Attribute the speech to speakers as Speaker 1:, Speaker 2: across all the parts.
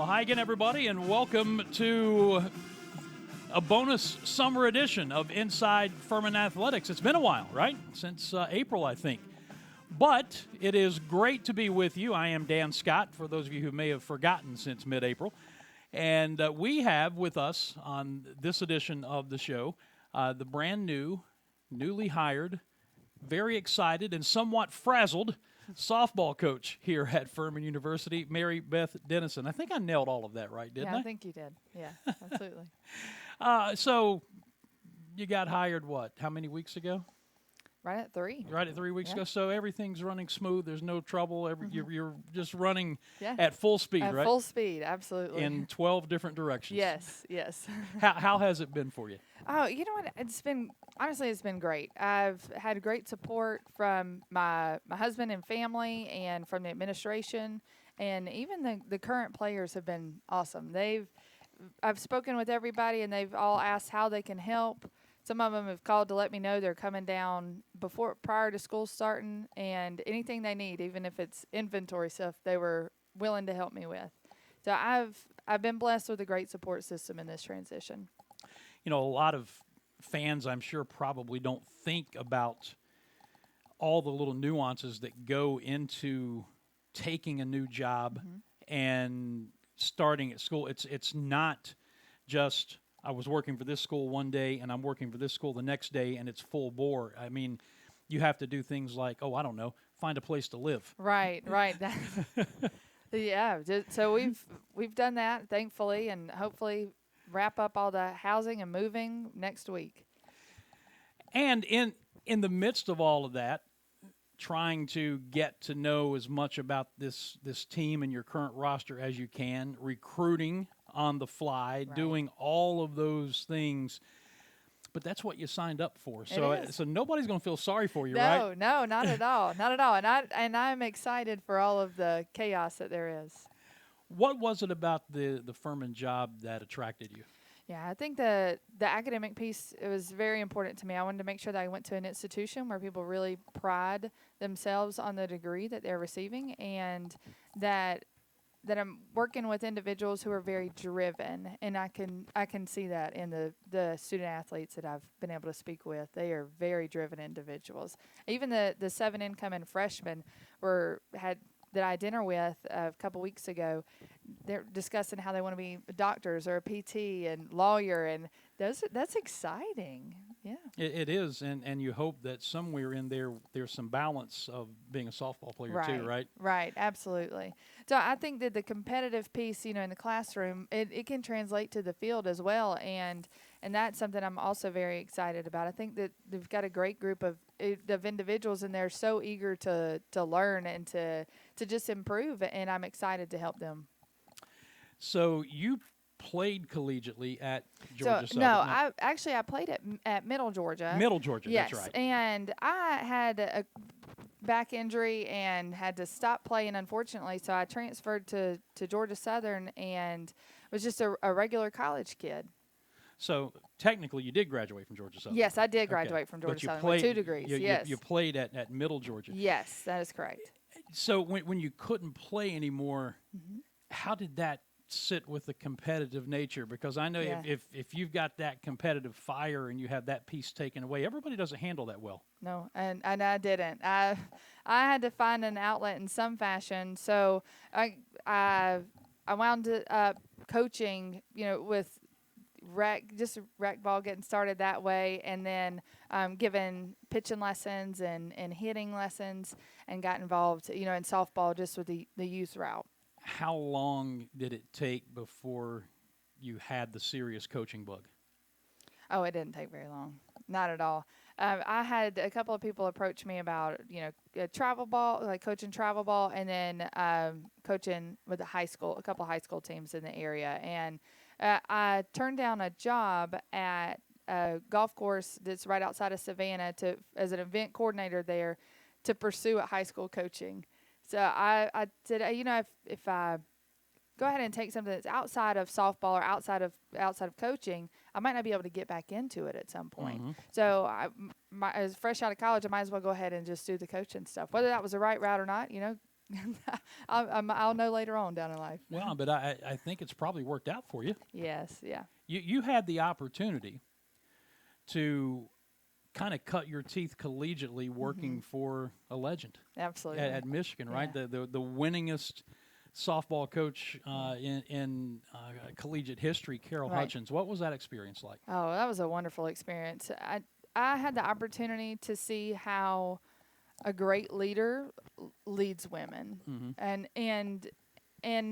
Speaker 1: Well, hi again, everybody, and welcome to a bonus summer edition of Inside Furman Athletics. It's been a while, right? Since April, I think. But it is great to be with you. I am Dan Scott, for those of you who may have forgotten since mid-April. And we have with us on this edition of the show the brand new, newly hired, very excited and somewhat frazzled softball coach here at Furman University, Mary Beth Dennison. I think I nailed all of that right, didn't I?
Speaker 2: Yeah, I think you did. Yeah, absolutely.
Speaker 1: So you got hired, what, how many weeks ago?
Speaker 2: Right at 3.
Speaker 1: Right at 3 weeks
Speaker 2: Yeah.
Speaker 1: ago. So everything's running smooth. There's no trouble. You're just running
Speaker 2: Yeah.
Speaker 1: at full speed,
Speaker 2: At
Speaker 1: right?
Speaker 2: full speed, absolutely.
Speaker 1: In 12 different directions.
Speaker 2: Yes.
Speaker 1: How has it been for you?
Speaker 2: Oh, you know what? It's been great. I've had great support from my husband and family, and from the administration, and even the current players have been awesome. I've spoken with everybody, and they've all asked how they can help. Some of them have called to let me know they're coming down prior to school starting, and anything they need, even if it's inventory stuff, they were willing to help me with. So I've been blessed with a great support system in this transition.
Speaker 1: You know, a lot of fans, I'm sure, probably don't think about all the little nuances that go into taking a new job and starting at school. It's not just I was working for this school one day and I'm working for this school the next day and it's full bore. I mean, you have to do things like, find a place to live.
Speaker 2: Right. Yeah. So we've done that, thankfully, and hopefully wrap up all the housing and moving next week.
Speaker 1: And in the midst of all of that, trying to get to know as much about this team and your current roster as you can, recruiting on the fly,
Speaker 2: Right.
Speaker 1: doing all of those things. But that's what you signed up for. So nobody's going to feel sorry for you, right?
Speaker 2: No, not at all. Not at all. And I'm excited for all of the chaos that there is.
Speaker 1: What was it about the Furman job that attracted you?
Speaker 2: Yeah, I think the academic piece, it was very important to me. I wanted to make sure that I went to an institution where people really pride themselves on the degree that they're receiving, and that I'm working with individuals who are very driven, and I can see that in the student athletes that I've been able to speak with. They are very driven individuals. Even the 7 incoming freshmen that I had dinner with a couple weeks ago, they're discussing how they want to be doctors or a PT and lawyer, and that's exciting. Yeah.
Speaker 1: It is, and you hope that somewhere in there's some balance of being a softball player too, right?
Speaker 2: Right, absolutely. So I think that the competitive piece, in the classroom, it can translate to the field as well, and that's something I'm also very excited about. I think that they've got a great group of individuals, and they're so eager to learn and to just improve, and I'm excited to help them.
Speaker 1: So you played collegiately at Georgia Southern?
Speaker 2: No, I played at Middle Georgia.
Speaker 1: Middle Georgia,
Speaker 2: yes,
Speaker 1: that's right.
Speaker 2: And I had a back injury and had to stop playing, unfortunately, so I transferred to Georgia Southern and was just a regular college kid.
Speaker 1: So technically you did graduate from Georgia Southern.
Speaker 2: Yes, I did graduate from Georgia Southern with 2 degrees. Yes.
Speaker 1: You played at Middle Georgia.
Speaker 2: Yes, that is correct.
Speaker 1: So when you couldn't play anymore, how did that sit with the competitive nature? Because I know if you've got that competitive fire and you have that piece taken away, everybody doesn't handle that well.
Speaker 2: No, and I didn't. I had to find an outlet in some fashion. So I wound up coaching, with rec ball, getting started that way, and then giving pitching lessons and hitting lessons, and got involved, in softball just with the youth route.
Speaker 1: How long did it take before you had the serious coaching bug?
Speaker 2: Oh, it didn't take very long. Not at all. I had a couple of people approach me about, travel ball, like coaching travel ball, and then coaching with a couple of high school teams in the area. And I turned down a job at a golf course that's right outside of Savannah as an event coordinator there to pursue a high school coaching. So I said, if I go ahead and take something that's outside of softball or outside of coaching, I might not be able to get back into it at some point. So I was fresh out of college. I might as well go ahead and just do the coaching stuff. Whether that was the right route or not, I'll know later on down in life.
Speaker 1: Well, but I think it's probably worked out for you.
Speaker 2: Yes, yeah.
Speaker 1: You had the opportunity to kind of cut your teeth collegiately working for a legend
Speaker 2: Absolutely.
Speaker 1: at Michigan, right?
Speaker 2: Yeah.
Speaker 1: The winningest softball coach in collegiate history, Carol
Speaker 2: Right.
Speaker 1: Hutchins. What was that experience like?
Speaker 2: Oh, that was a wonderful experience. I had the opportunity to see how a great leader leads women, and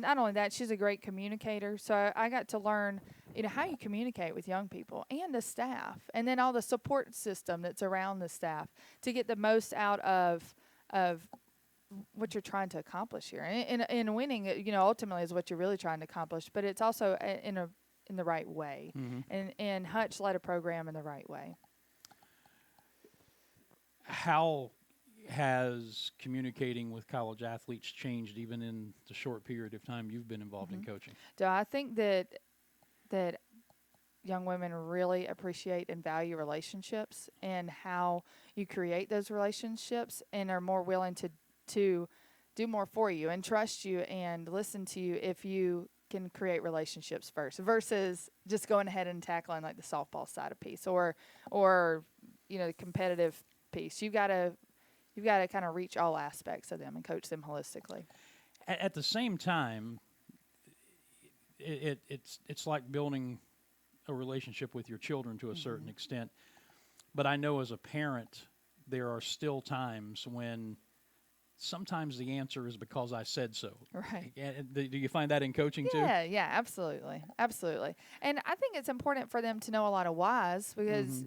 Speaker 2: not only that, she's a great communicator. So I got to learn, how you communicate with young people and the staff, and then all the support system that's around the staff to get the most out of what you're trying to accomplish here. And winning, ultimately is what you're really trying to accomplish. But it's also in the right way, and Hutch led a program in the right way.
Speaker 1: How has communicating with college athletes changed even in the short period of time you've been involved in coaching?
Speaker 2: So I think that young women really appreciate and value relationships and how you create those relationships, and are more willing to do more for you and trust you and listen to you if you can create relationships first, versus just going ahead and tackling like the softball side of piece or the competitive piece. You've got to kind of reach all aspects of them and coach them holistically.
Speaker 1: At the same time, it's like building a relationship with your children to a certain extent. But I know as a parent, there are still times when sometimes the answer is because I said so.
Speaker 2: Right.
Speaker 1: Do you find that in coaching too?
Speaker 2: Yeah, absolutely. Absolutely. And I think it's important for them to know a lot of whys, because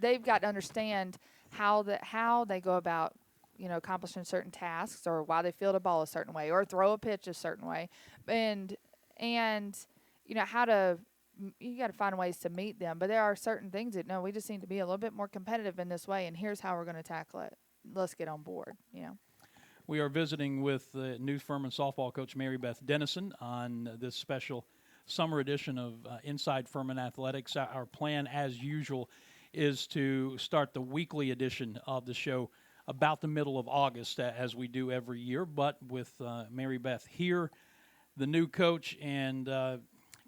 Speaker 2: they've got to understand how they go about, accomplishing certain tasks, or why they field a ball a certain way or throw a pitch a certain way. And how to, you got to find ways to meet them. But there are certain things that, no, we just need to be a little bit more competitive in this way, and here's how we're going to tackle it. Let's get on board,
Speaker 1: We are visiting with the new Furman softball coach, Mary Beth Dennison, on this special summer edition of Inside Furman Athletics. Our plan, as usual, is to start the weekly edition of the show about the middle of August, as we do every year. But with Mary Beth here, the new coach, and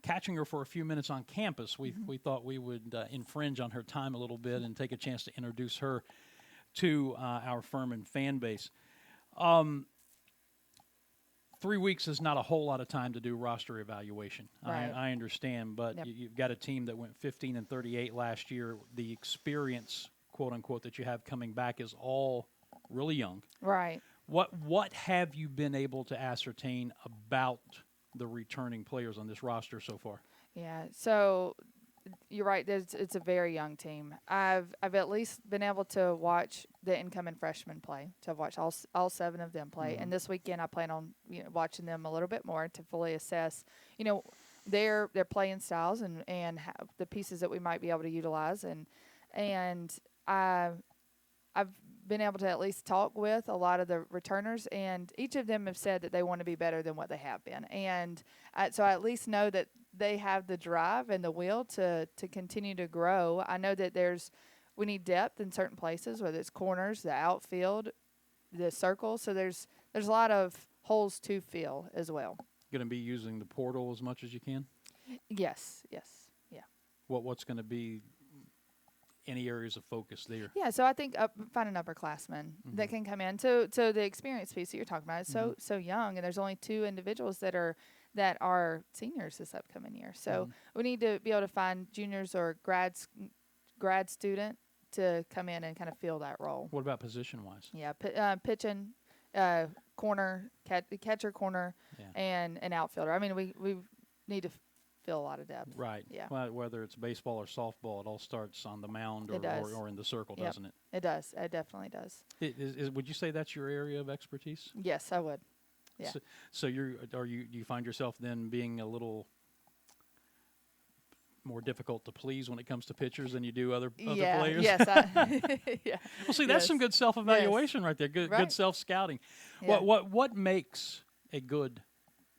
Speaker 1: catching her for a few minutes on campus, we thought we would infringe on her time a little bit and take a chance to introduce her to our Furman fan base. 3 weeks is not a whole lot of time to do roster evaluation.
Speaker 2: Right.
Speaker 1: I understand, but
Speaker 2: Yep.
Speaker 1: you've got a team that went 15-38 last year. The experience, quote unquote, that you have coming back is all really young.
Speaker 2: Right.
Speaker 1: What have you been able to ascertain about the returning players on this roster so far?
Speaker 2: Yeah. So you're right. It's a very young team. I've at least been able to watch the incoming freshmen play. So I've watched all 7 of them play, and this weekend I plan on watching them a little bit more to fully assess their playing styles and how, the pieces that we might be able to utilize, and I've been able to at least talk with a lot of the returners, and each of them have said that they want to be better than what they have been, and so I at least know that they have the drive and the will to continue to grow. I know that we need depth in certain places, whether it's corners, the outfield, the circle. So there's a lot of holes to fill as well.
Speaker 1: Going to be using the portal as much as you can?
Speaker 2: Yes, yeah.
Speaker 1: What's going to be any areas of focus there?
Speaker 2: Yeah, so I think finding upperclassmen that can come in. So the experience piece that you're talking about is so young, and there's only 2 individuals that are seniors this upcoming year. So we need to be able to find juniors or grad student to come in and kind of fill that role.
Speaker 1: What about position-wise?
Speaker 2: Yeah, pitching, corner, catcher, corner, and an outfielder. I mean, we need to fill a lot of depth.
Speaker 1: Right.
Speaker 2: Yeah.
Speaker 1: Well, whether it's baseball or softball, it all starts on the mound or in the circle, doesn't it?
Speaker 2: It does. It definitely does.
Speaker 1: Would you say that's your area of expertise?
Speaker 2: Yes, I would. Yeah.
Speaker 1: So do you find yourself then being a little more difficult to please when it comes to pitchers than you do other players?
Speaker 2: Yes. Yeah.
Speaker 1: Well, see, that's some good self-evaluation right there. Good self-scouting.
Speaker 2: Yeah.
Speaker 1: What makes a good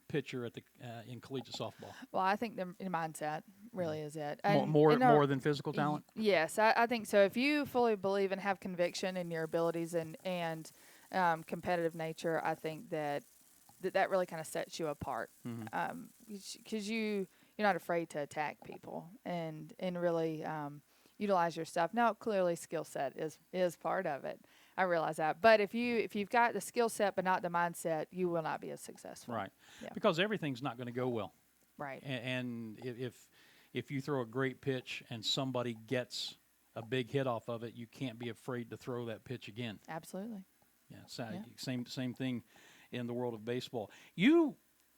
Speaker 1: pitcher in collegiate softball?
Speaker 2: Well, I think the mindset really is it.
Speaker 1: More than physical talent?
Speaker 2: Yes, I think so. If you fully believe and have conviction in your abilities and competitive nature, I think that really kind of sets you apart. Because you're not afraid to attack people and really utilize your stuff. Now, clearly, skill set is part of it. I realize that. But if you've got the skill set but not the mindset, you will not be as successful.
Speaker 1: Right.
Speaker 2: Yeah.
Speaker 1: Because everything's not going to go well.
Speaker 2: Right.
Speaker 1: And if you throw a great pitch and somebody gets a big hit off of it, you can't be afraid to throw that pitch again.
Speaker 2: Absolutely.
Speaker 1: Yeah. Same thing in the world of baseball. You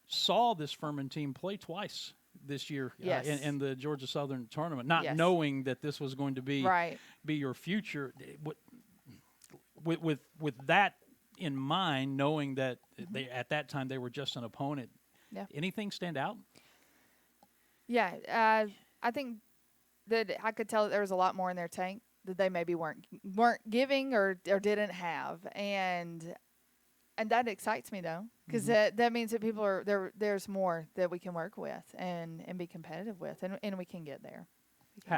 Speaker 1: saw this Furman team play twice this year in the Georgia Southern tournament, not knowing that this was going to be your future. With that in mind, knowing that they at that time they were just an opponent, anything stand out?
Speaker 2: Yeah, I think that I could tell that there was a lot more in their tank that they maybe weren't giving or didn't have, and that excites me though, because that means that people are there. There's more that we can work with and be competitive with, and we can get there.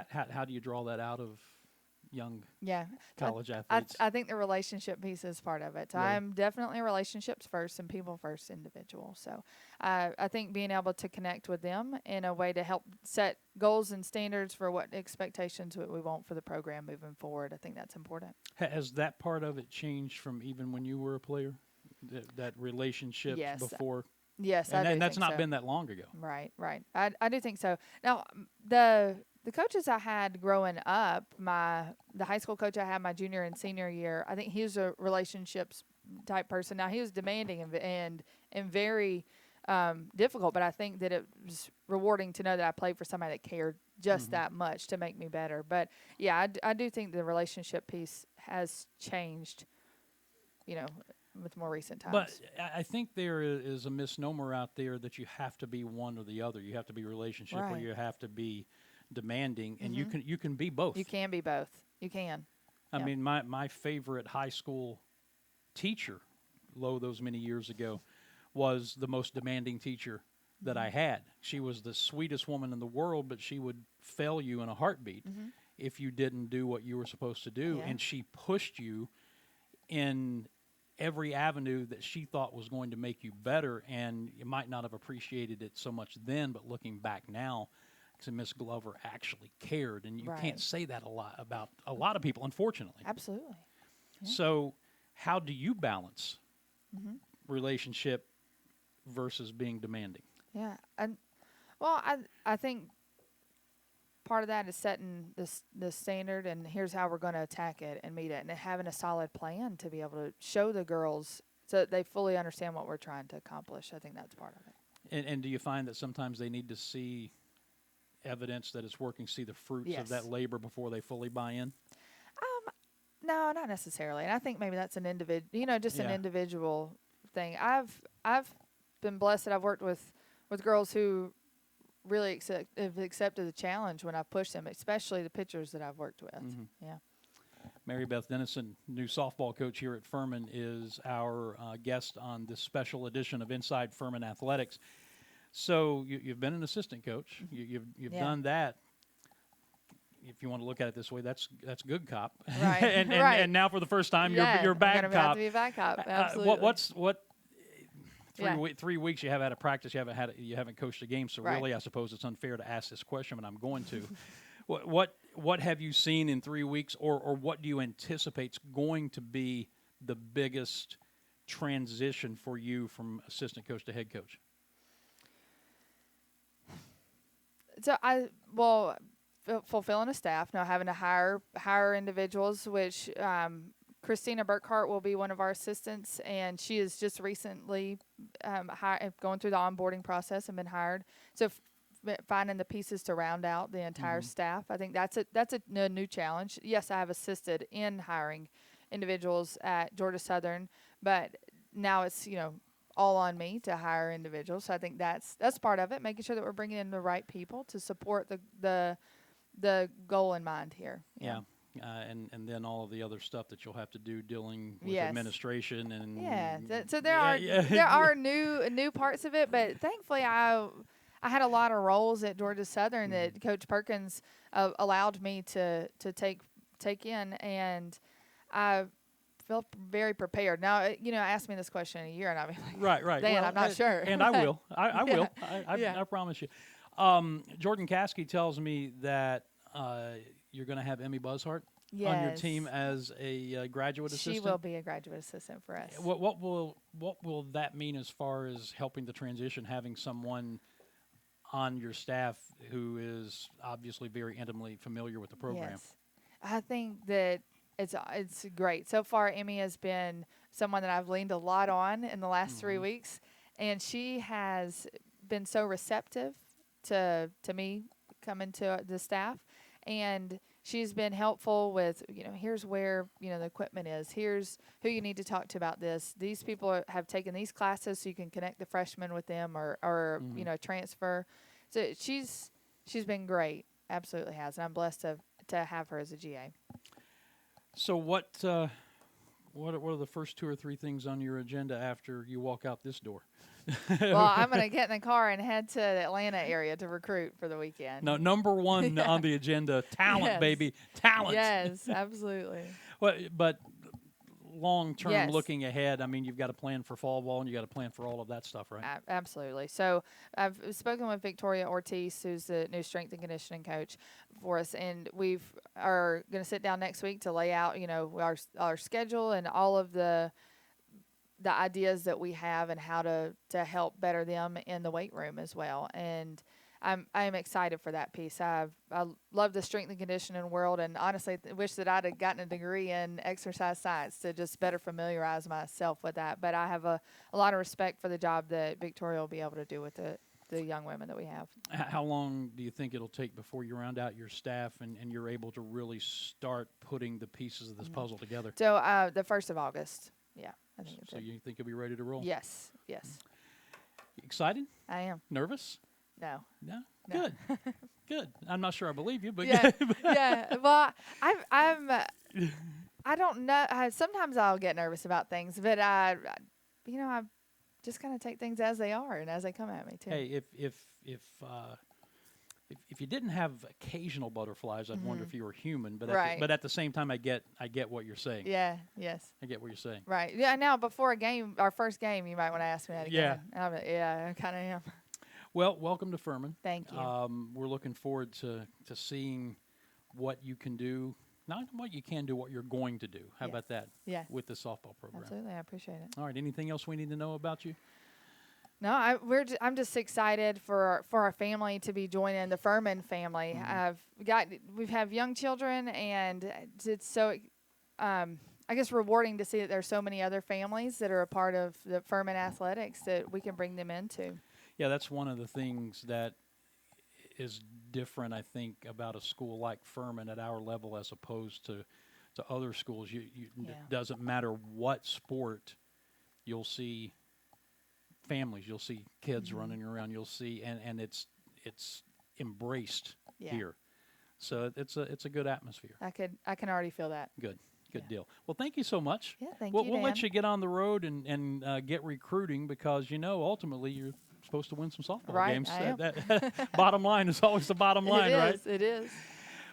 Speaker 1: How do you draw that out of young college athletes?
Speaker 2: I think the relationship piece is part of it. Really? I'm definitely a relationships first and people first individual. So I think being able to connect with them in a way to help set goals and standards for what expectations we want for the program moving forward, I think that's important.
Speaker 1: Has that part of it changed from even when you were a player? That relationship before?
Speaker 2: Yes,
Speaker 1: and that's not been that long ago.
Speaker 2: Right. I do think so. Now, the coaches I had growing up, the high school coach I had my junior and senior year, I think he was a relationships type person. Now, he was demanding and very difficult, but I think that it was rewarding to know that I played for somebody that cared just that much to make me better. But, yeah, I do think the relationship piece has changed, with more recent times.
Speaker 1: But I think there is a misnomer out there that you have to be one or the other. You have to be relationship or you have to be demanding, and you can be both.
Speaker 2: You can be both. You can.
Speaker 1: I mean, my favorite high school teacher, those many years ago, was the most demanding teacher that I had. She was the sweetest woman in the world, but she would fail you in a heartbeat if you didn't do what you were supposed to do, and she pushed you in every avenue that she thought was going to make you better, and you might not have appreciated it so much then, but looking back now, because Miss Glover actually cared, and you can't say that about a lot of people, unfortunately.
Speaker 2: Absolutely. Yeah.
Speaker 1: So how do you balance relationship versus being demanding?
Speaker 2: Yeah. I think part of that is setting the standard, and here's how we're going to attack it and meet it, and having a solid plan to be able to show the girls so that they fully understand what we're trying to accomplish. I think that's part of it.
Speaker 1: And do you find that sometimes they need to see evidence that it's working, see the fruits of that labor before they fully buy in?
Speaker 2: No, not necessarily. And I think maybe that's an individual, an individual thing. I've been blessed that I've worked with girls who really have accepted the challenge when I push them, especially the pitchers that I've worked with. Yeah.
Speaker 1: Mary Beth Dennison, new softball coach here at Furman, is our guest on this special edition of Inside Furman Athletics. So you've been an assistant coach. You've done that. If you want to look at it this way, that's good cop.
Speaker 2: Right.
Speaker 1: and now for the first time, you're bad cop.
Speaker 2: Have to be bad cop. Absolutely.
Speaker 1: What 3 weeks you haven't had a practice, you haven't coached a game. So really, I suppose it's unfair to ask this question, but I'm going to. What have you seen in 3 weeks, or what do you anticipate is going to be the biggest transition for you from assistant coach to head coach?
Speaker 2: So fulfilling a staff, now having to hire individuals, which Christina Burkhart will be one of our assistants, and she is just recently going through the onboarding process and been hired. So finding the pieces to round out the entire staff, I think that's a new challenge. Yes, I have assisted in hiring individuals at Georgia Southern, but now it's all on me to hire individuals. So I think that's part of it, making sure that we're bringing in the right people to support the goal in mind here.
Speaker 1: Yeah. And then all of the other stuff that you'll have to do dealing with administration and
Speaker 2: so there are new parts of it, but thankfully I had a lot of roles at Georgia Southern that Coach Perkins allowed me to take in, and I feel very prepared. Now, ask me this question in a year, and I'll be like,
Speaker 1: Right.
Speaker 2: Dan,
Speaker 1: Well,
Speaker 2: I'm not sure.
Speaker 1: And I will. I
Speaker 2: Yeah.
Speaker 1: will.
Speaker 2: Yeah.
Speaker 1: I promise you. Jordan Caskey tells me that you're going to have Emmy Buzzhart on your team
Speaker 2: Yes.
Speaker 1: as a graduate assistant.
Speaker 2: She will be a graduate assistant for us.
Speaker 1: What will that mean as far as helping the transition, having someone on your staff who is obviously very intimately familiar with the program?
Speaker 2: Yes. I think that it's great. So far, Emmy has been someone that I've leaned a lot on in the last 3 weeks, and she has been so receptive to me coming to the staff, and she's been helpful with, here's where, the equipment is. Here's who you need to talk to about this. These people have taken these classes, so you can connect the freshmen with them or transfer. So she's been great. Absolutely has. And I'm blessed to have her as a GA.
Speaker 1: So what are the first 2 or 3 things on your agenda after you walk out this door?
Speaker 2: Well, I'm going to get in the car and head to the Atlanta area to recruit for the weekend.
Speaker 1: No, number 1 on the agenda, talent,
Speaker 2: Yes.
Speaker 1: baby, talent.
Speaker 2: Yes, absolutely.
Speaker 1: But long term,
Speaker 2: Yes.
Speaker 1: looking ahead, I mean, you've got to plan for fall ball and you got to plan for all of that stuff, right?
Speaker 2: Absolutely. So I've spoken with Victoria Ortiz, who's the new strength and conditioning coach for us, and are going to sit down next week to lay out, our schedule and all of the ideas that we have and how to help better them in the weight room as well. And I'm excited for that piece. I love the strength and conditioning world, and honestly wish that I'd have gotten a degree in exercise science to just better familiarize myself with that. But I have a lot of respect for the job that Victoria will be able to do with the young women that we have.
Speaker 1: How long do you think it'll take before you round out your staff and you're able to really start putting the pieces of this puzzle together?
Speaker 2: So the 1st of August. Yeah, I think it's
Speaker 1: So you think you'll be ready to roll?
Speaker 2: Yes.
Speaker 1: Excited?
Speaker 2: I am.
Speaker 1: Nervous?
Speaker 2: No.
Speaker 1: No?
Speaker 2: No.
Speaker 1: Good. Good. I'm not sure I believe you, but
Speaker 2: Yeah. Yeah. Well, I don't know. Sometimes I'll get nervous about things, but I just kind of take things as they are and as they come at me too.
Speaker 1: Hey, if you didn't have occasional butterflies, I'd wonder if you were human. But
Speaker 2: Right.
Speaker 1: but at the same time, I get what you're saying.
Speaker 2: Yeah. Yes.
Speaker 1: I get what you're saying.
Speaker 2: Right. Yeah. Now, before our first game, you might want to ask me that again. Yeah. I kind of am.
Speaker 1: Well, welcome to Furman.
Speaker 2: Thank you.
Speaker 1: We're looking forward to seeing what you can do. Not what you can do, what you're going to do. How
Speaker 2: Yes.
Speaker 1: about that?
Speaker 2: Yeah.
Speaker 1: With the softball program.
Speaker 2: Absolutely. I appreciate it.
Speaker 1: All right. Anything else we need to know about you?
Speaker 2: No, I'm just excited for our family to be joining the Furman family. We have young children, and it's so I guess rewarding to see that there's so many other families that are a part of the Furman athletics that we can bring them into.
Speaker 1: Yeah, that's one of the things that is different, I think, about a school like Furman at our level as opposed to other schools. It doesn't matter what sport, you'll see families, you'll see kids running around, you'll see, and it's embraced here. So it's a good atmosphere.
Speaker 2: I can already feel that.
Speaker 1: Good deal. Well, thank you so much.
Speaker 2: Yeah, thank you,
Speaker 1: We'll let
Speaker 2: Dan.
Speaker 1: you get on the road and get recruiting because, ultimately you're supposed to win some softball
Speaker 2: Right,
Speaker 1: games.
Speaker 2: I am.
Speaker 1: That bottom line is always the bottom line, right?
Speaker 2: It is.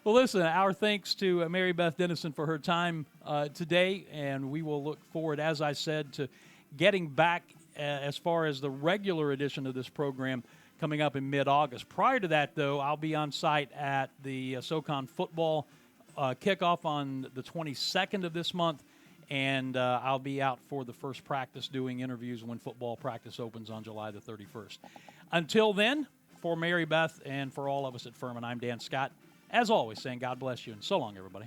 Speaker 1: Well, listen, our thanks to Mary Beth Dennison for her time today, and we will look forward, as I said, to getting back as far as the regular edition of this program coming up in mid-August. Prior to that, though, I'll be on site at the SoCon football kickoff on the 22nd of this month, and I'll be out for the first practice doing interviews when football practice opens on July the 31st. Until then, for Mary Beth and for all of us at Furman, I'm Dan Scott. As always, saying God bless you, and so long, everybody.